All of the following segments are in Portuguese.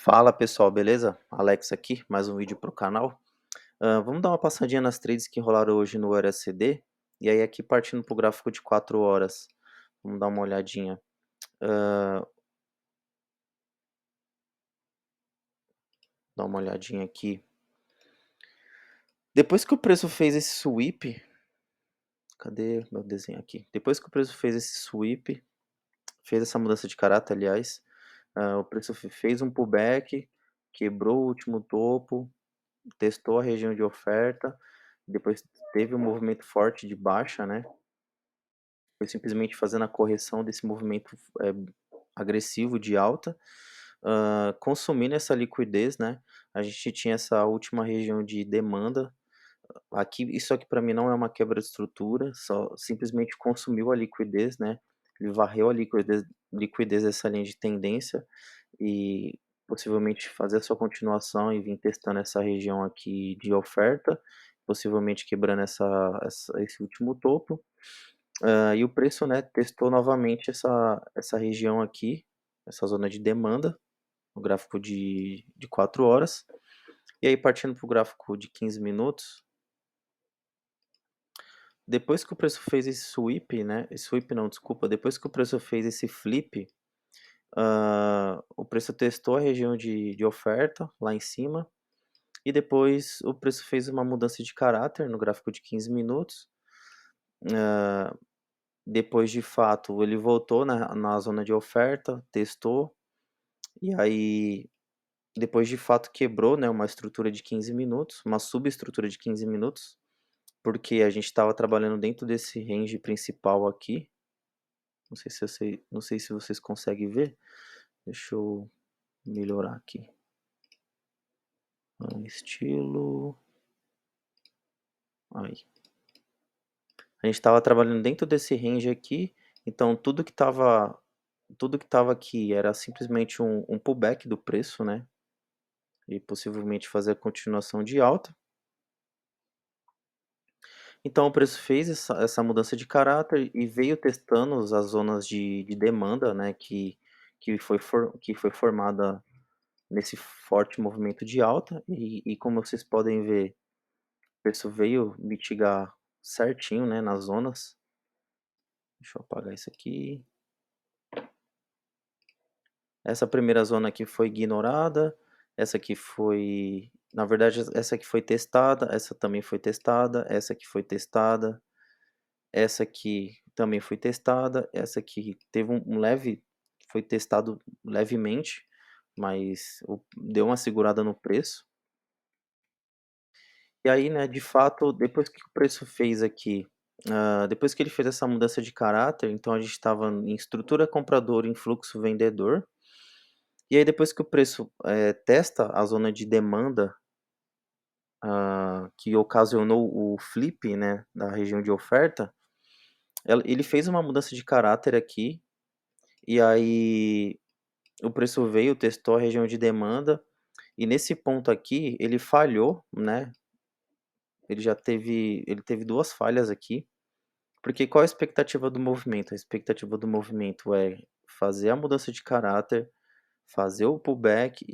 Fala pessoal, beleza? Alex aqui, mais um vídeo para o canal. Vamos dar uma passadinha nas trades que rolaram hoje no EURUSD. E aí aqui partindo para o gráfico de 4 horas, vamos dar uma olhadinha. Dar uma olhadinha aqui. Depois que o preço fez esse sweep, cadê meu desenho aqui? Depois que o preço fez esse sweep, fez essa mudança de caráter, aliás, o preço fez um pullback, quebrou o último topo, testou a região de oferta, depois teve um movimento forte de baixa, né? Foi simplesmente fazendo a correção desse movimento agressivo de alta, consumindo essa liquidez, né? A gente tinha essa última região de demanda. Aqui, isso aqui para mim não é uma quebra de estrutura, só simplesmente consumiu a liquidez, né? Ele varreu a liquidez dessa linha de tendência e possivelmente fazer a sua continuação e vir testando essa região aqui de oferta, possivelmente quebrando esse último topo. E o preço, né, testou novamente essa região aqui, essa zona de demanda, no gráfico de 4 horas. E aí partindo para o gráfico de 15 minutos, depois que o preço fez esse sweep, né, sweep não, desculpa, depois que o preço fez esse flip, o preço testou a região de oferta lá em cima, e depois o preço fez uma mudança de caráter no gráfico de 15 minutos. Depois, de fato, ele voltou na zona de oferta, testou, e aí depois de fato quebrou, né, uma estrutura de 15 minutos, uma subestrutura de 15 minutos, porque a gente estava trabalhando dentro desse range principal aqui. Não sei se vocês conseguem ver. Deixa eu melhorar aqui. Estilo. Aí. A gente estava trabalhando dentro desse range aqui, então tudo que estava aqui era simplesmente um pullback do preço, né? E possivelmente fazer a continuação de alta. Então o preço fez essa mudança de caráter e veio testando as zonas de demanda, né, que foi formada nesse forte movimento de alta, e como vocês podem ver, o preço veio mitigar certinho, né, nas zonas. Deixa eu apagar isso aqui. Essa primeira zona aqui foi ignorada, essa aqui foi, na verdade, essa aqui foi testada, essa também foi testada, essa aqui foi testada, essa aqui também foi testada, essa aqui teve um leve, foi testado levemente, mas deu uma segurada no preço. E aí, né, de fato, depois que o preço fez aqui, depois que ele fez essa mudança de caráter, então a gente estava em estrutura comprador, em fluxo vendedor. E aí depois que o preço testa a zona de demanda, que ocasionou o flip, né, da região de oferta, ele fez uma mudança de caráter aqui, e aí o preço veio, testou a região de demanda, e nesse ponto aqui ele falhou, né? Ele teve duas falhas aqui, porque qual a expectativa do movimento? A expectativa do movimento é fazer a mudança de caráter, fazer o pullback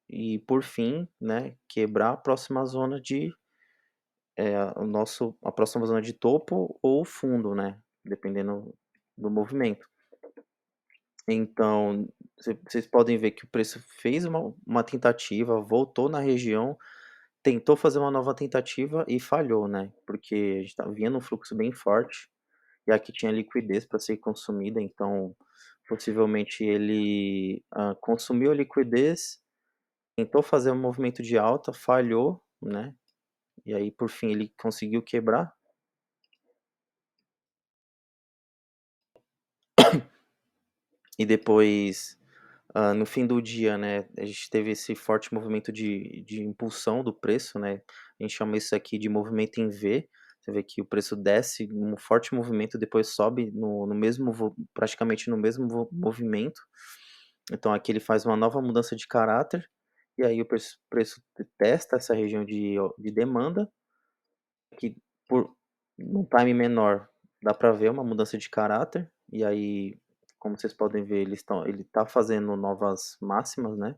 e por fim, né, quebrar a próxima zona a próxima zona de topo ou fundo, né, dependendo do movimento. Então, vocês podem ver que o preço fez uma tentativa, voltou na região, tentou fazer uma nova tentativa e falhou, né? Porque a gente estava vendo um fluxo bem forte e aqui tinha liquidez para ser consumida, então possivelmente ele consumiu a liquidez, tentou fazer um movimento de alta, falhou, né? E aí por fim ele conseguiu quebrar. E depois, no fim do dia, né, a gente teve esse forte movimento de impulsão do preço, né? A gente chama isso aqui de movimento em V. Você vê que o preço desce, um forte movimento, depois sobe no mesmo, praticamente no mesmo movimento. Então aqui ele faz uma nova mudança de caráter, e aí o preço testa essa região de demanda, que por num time menor dá para ver uma mudança de caráter, e aí, como vocês podem ver, ele está fazendo novas máximas, né?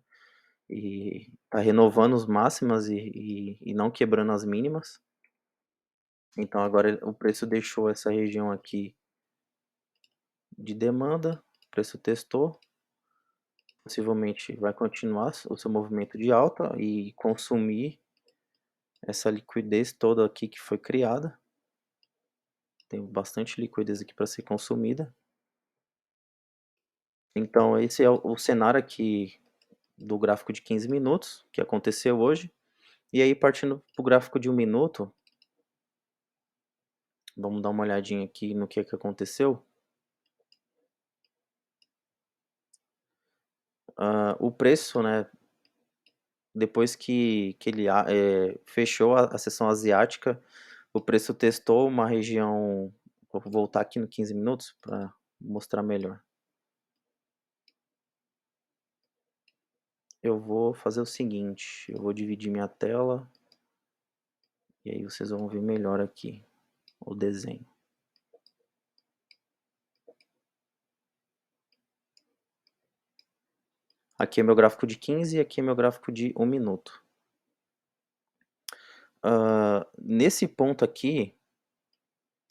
e tá renovando os máximas e não quebrando as mínimas. Então agora o preço deixou essa região aqui de demanda, o preço testou, possivelmente vai continuar o seu movimento de alta e consumir essa liquidez toda aqui que foi criada. Tem bastante liquidez aqui para ser consumida. Então esse é o cenário aqui do gráfico de 15 minutos, que aconteceu hoje. E aí partindo para o gráfico de 1 minuto, vamos dar uma olhadinha aqui no que aconteceu. O preço, né, depois que ele fechou a sessão asiática, o preço testou uma região. Vou voltar aqui no 15 minutos para mostrar melhor. Eu vou fazer o seguinte, eu vou dividir minha tela e aí vocês vão ver melhor aqui o desenho. Aqui é meu gráfico de 15 e aqui é meu gráfico de 1 minuto. Nesse ponto aqui,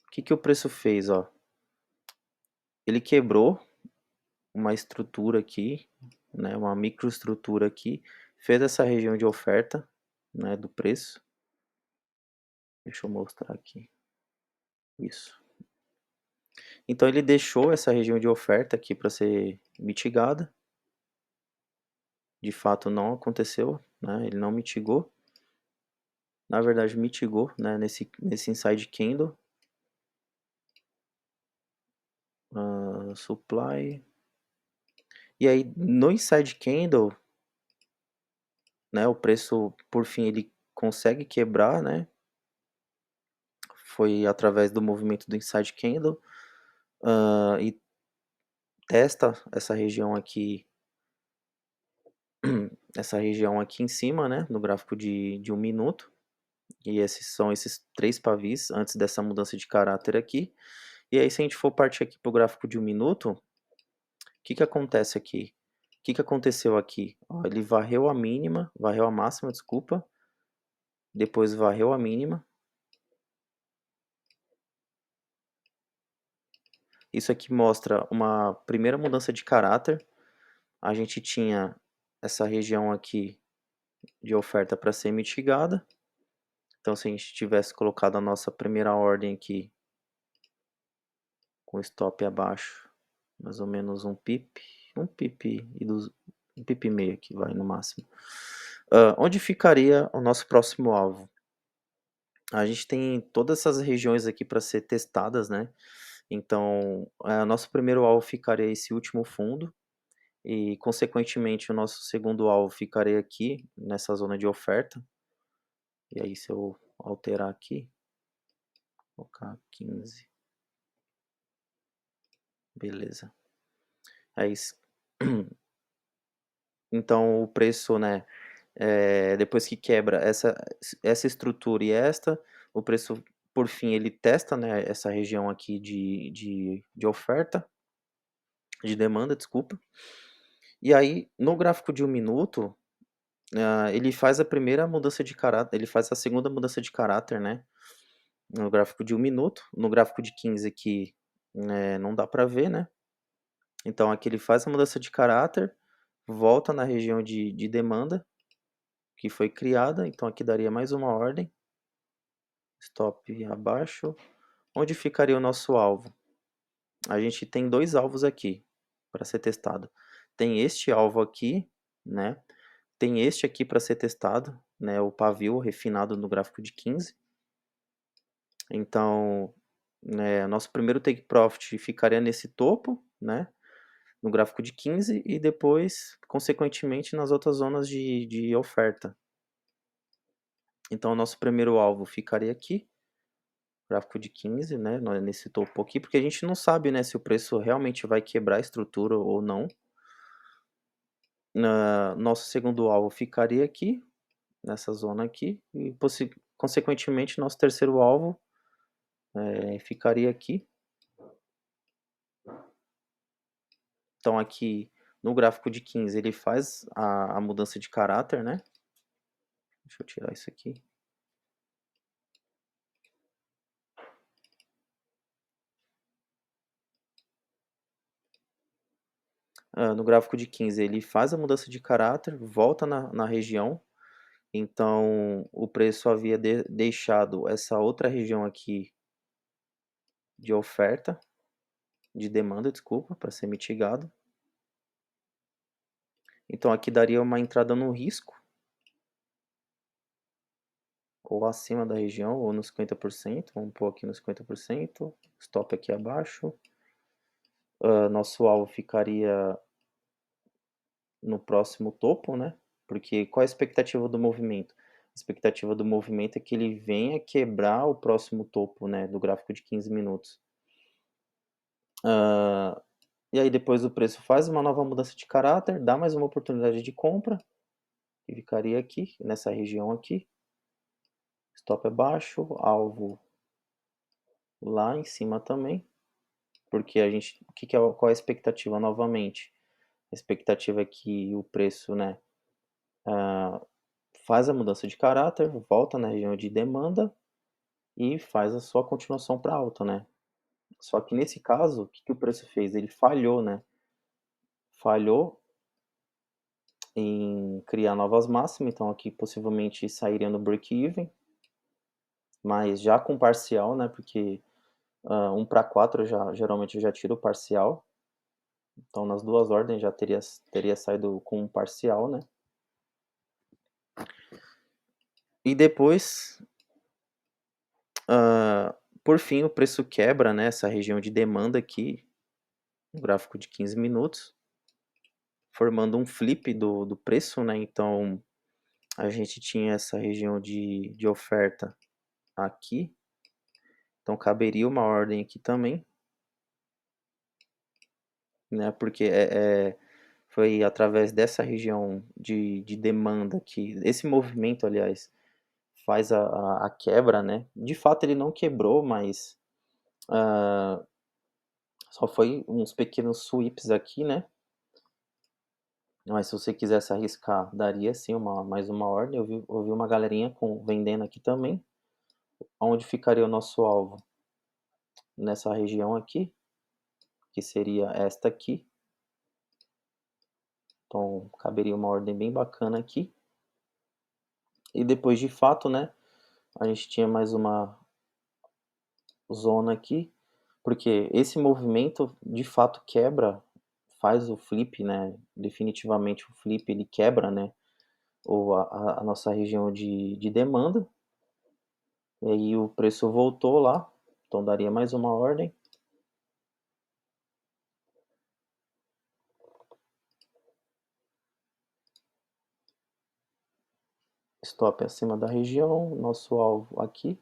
o que o preço fez? Ó? Ele quebrou uma estrutura aqui, né, uma microestrutura aqui, fez essa região de oferta, né, do preço. Deixa eu mostrar aqui. Isso. Então ele deixou essa região de oferta aqui para ser mitigada. De fato não aconteceu, né? Ele não mitigou. Na verdade mitigou, né, nesse inside candle. Supply. E aí no inside candle, né, o preço por fim ele consegue quebrar, né? Foi através do movimento do inside candle e testa essa região aqui, em cima, né, no gráfico de 1 minuto. E esses são esses 3 pavis antes dessa mudança de caráter aqui. E aí se a gente for partir aqui para o gráfico de 1 minuto, o que acontece aqui? O que aconteceu aqui? Ó, ele varreu a mínima, varreu a máxima, desculpa. Depois varreu a mínima. Isso aqui mostra uma primeira mudança de caráter. A gente tinha essa região aqui de oferta para ser mitigada. Então se a gente tivesse colocado a nossa primeira ordem aqui com stop abaixo, mais ou menos um pip e meio aqui vai no máximo. Onde ficaria o nosso próximo alvo? A gente tem todas essas regiões aqui para ser testadas, né? Então, nosso primeiro alvo ficaria esse último fundo e, consequentemente, o nosso segundo alvo ficaria aqui nessa zona de oferta. E aí, se eu alterar aqui, colocar 15, beleza. É isso. Então, o preço, né? Depois que quebra essa estrutura e esta, o preço, por fim, ele testa, né, essa região aqui de oferta, de demanda, desculpa. E aí, no gráfico de 1 minuto, ele faz a primeira mudança de caráter, ele faz a segunda mudança de caráter, né, no gráfico de 1 minuto. No gráfico de 15 aqui, não dá para ver, né. Então aqui ele faz a mudança de caráter, volta na região de demanda, que foi criada, então aqui daria mais uma ordem, stop abaixo. Onde ficaria o nosso alvo? A gente tem 2 alvos aqui para ser testado. Tem este alvo aqui, né? Tem este aqui para ser testado, né? O pavio refinado no gráfico de 15. Então, né, nosso primeiro take profit ficaria nesse topo, né? No gráfico de 15 e depois, consequentemente, nas outras zonas de oferta. Então, o nosso primeiro alvo ficaria aqui, gráfico de 15, né, nesse topo aqui, porque a gente não sabe, né, se o preço realmente vai quebrar a estrutura ou não. Nosso segundo alvo ficaria aqui, nessa zona aqui, e consequentemente nosso terceiro alvo ficaria aqui. Então aqui No gráfico de 15 ele faz a mudança de caráter, né? Deixa eu tirar isso aqui. No gráfico de 15 ele faz a mudança de caráter, volta na região, então o preço havia deixado essa outra região aqui de oferta, de demanda, desculpa, para ser mitigado. Então aqui daria uma entrada no risco, ou acima da região, ou nos 50%, vamos pôr aqui nos 50%, stop aqui abaixo. Nosso alvo ficaria no próximo topo, né? Porque qual é a expectativa do movimento? A expectativa do movimento é que ele venha quebrar o próximo topo, né, do gráfico de 15 minutos. E aí depois o preço faz uma nova mudança de caráter, dá mais uma oportunidade de compra, que ficaria aqui, nessa região aqui. Stop abaixo, alvo lá em cima também, porque a gente, qual é a expectativa novamente? A expectativa é que o preço, né, faz a mudança de caráter, volta na região de demanda e faz a sua continuação para alta, né? Só que nesse caso, o que, que o preço fez? Ele falhou, né? Falhou em criar novas máximas, então aqui possivelmente sairia no break-even, mas já com parcial, né? Porque 1 para 4 geralmente eu já tiro o parcial, então nas duas ordens já teria saído com um parcial, né? E depois, por fim, o preço quebra, né, essa região de demanda aqui, no gráfico de 15 minutos, formando um flip do preço, né? Então a gente tinha essa região de oferta aqui, então caberia uma ordem aqui também, né? Porque foi através dessa região de demanda que esse movimento, aliás, faz a quebra, né? De fato ele não quebrou, mas só foi uns pequenos sweeps aqui, né? Mas se você quisesse arriscar, daria sim mais uma ordem. Eu vi uma galerinha vendendo aqui também. Onde ficaria o nosso alvo? Nessa região aqui, que seria esta aqui. Então, caberia uma ordem bem bacana aqui. E depois, de fato, né, a gente tinha mais uma zona aqui, porque esse movimento, de fato, quebra, faz o flip, né, definitivamente o flip, ele quebra, né, ou a nossa região de demanda. E aí o preço voltou lá, então daria mais uma ordem. Stop acima da região, nosso alvo aqui.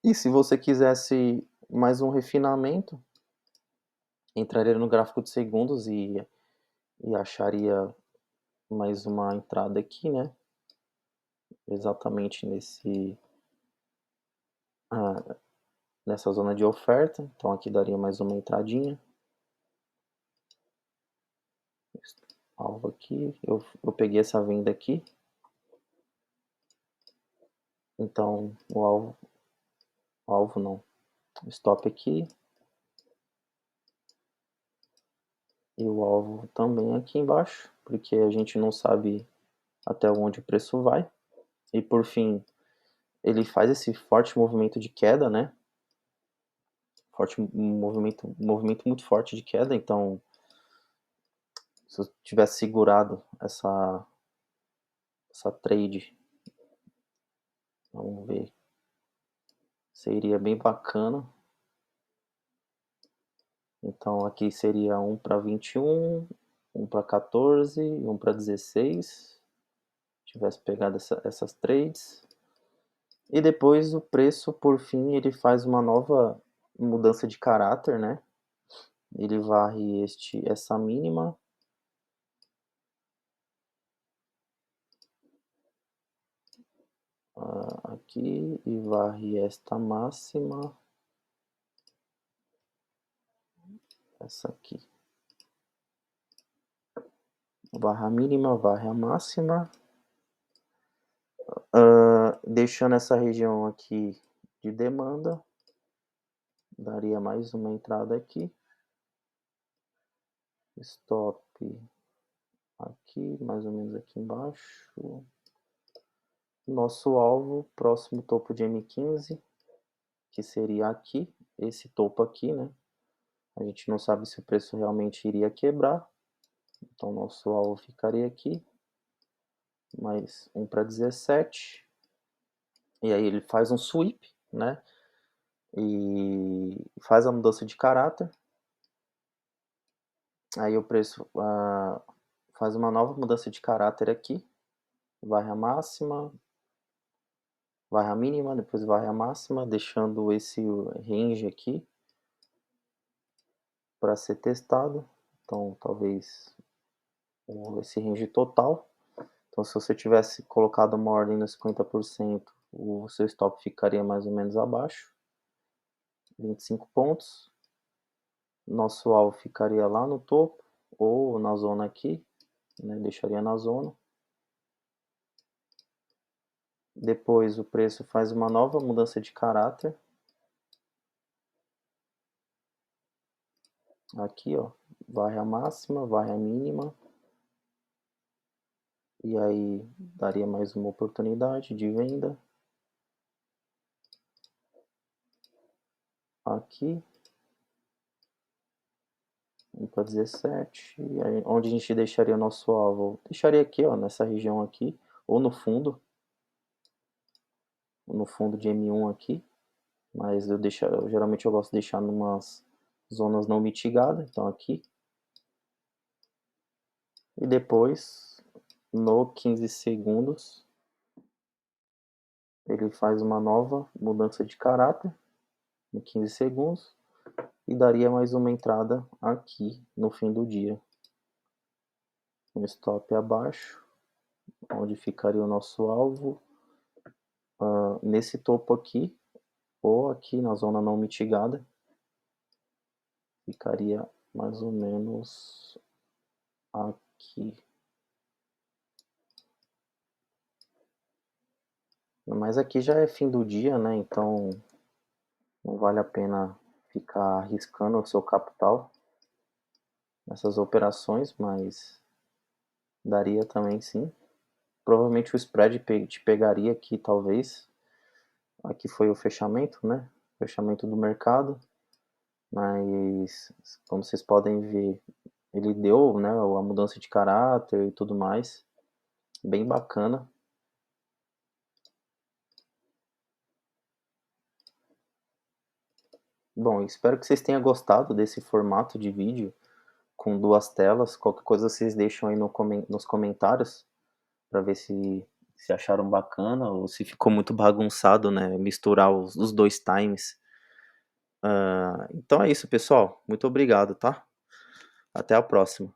E se você quisesse mais um refinamento, entraria no gráfico de segundos e acharia mais uma entrada aqui, né? Exatamente nessa zona de oferta. Então aqui daria mais uma entradinha. Alvo aqui. Eu peguei essa venda aqui. Então alvo não. Stop aqui. E o alvo também aqui embaixo, porque a gente não sabe até onde o preço vai. E por fim, ele faz esse forte movimento de queda, né? Movimento muito forte de queda, então se eu tivesse segurado essa trade, vamos ver, seria bem bacana. Então aqui seria 1 para 21, 1 para 14 e 1 para 16. Tivesse pegado essas trades. E depois o preço, por fim, ele faz uma nova mudança de caráter, né? Ele varre essa mínima. Aqui e varre esta máxima. Essa aqui. varre a mínima, varre a máxima, deixando essa região aqui de demanda, daria mais uma entrada aqui, stop aqui, mais ou menos aqui embaixo, nosso alvo, próximo topo de M15, que seria aqui, esse topo aqui, né? A gente não sabe se o preço realmente iria quebrar, então nosso alvo ficaria aqui, mais um para 17, e aí ele faz um sweep, né? E faz a mudança de caráter, aí o preço faz uma nova mudança de caráter aqui, varre a máxima, varre a mínima, depois varre a máxima, deixando esse range aqui para ser testado, então talvez esse range total. Então se você tivesse colocado uma ordem no 50%, o seu stop ficaria mais ou menos abaixo, 25 pontos. Nosso alvo ficaria lá no topo, ou na zona aqui, né, deixaria na zona. Depois o preço faz uma nova mudança de caráter. Aqui, ó, varre a máxima, varre a mínima. E aí daria mais uma oportunidade de venda. Aqui. Para 17. E aí, onde a gente deixaria o nosso alvo? Deixaria aqui, ó, nessa região aqui, ou no fundo de M1 aqui, mas geralmente eu gosto de deixar numas zonas não mitigadas, então aqui. E depois, no 15 segundos, ele faz uma nova mudança de caráter, em 15 segundos, e daria mais uma entrada aqui no fim do dia. Um stop abaixo, onde ficaria o nosso alvo, nesse topo aqui, ou aqui na zona não mitigada, ficaria mais ou menos aqui. Mas aqui já é fim do dia, né? Então não vale a pena ficar arriscando o seu capital nessas operações, mas daria também sim. Provavelmente o spread te pegaria aqui, talvez. Aqui foi o fechamento, né? Fechamento do mercado. Mas, como vocês podem ver, ele deu, né, a mudança de caráter e tudo mais. Bem bacana. Bom, espero que vocês tenham gostado desse formato de vídeo com duas telas. Qualquer coisa vocês deixam aí nos comentários para ver se acharam bacana ou se ficou muito bagunçado, né? Misturar os dois times. Então é isso, pessoal. Muito obrigado, tá? Até a próxima.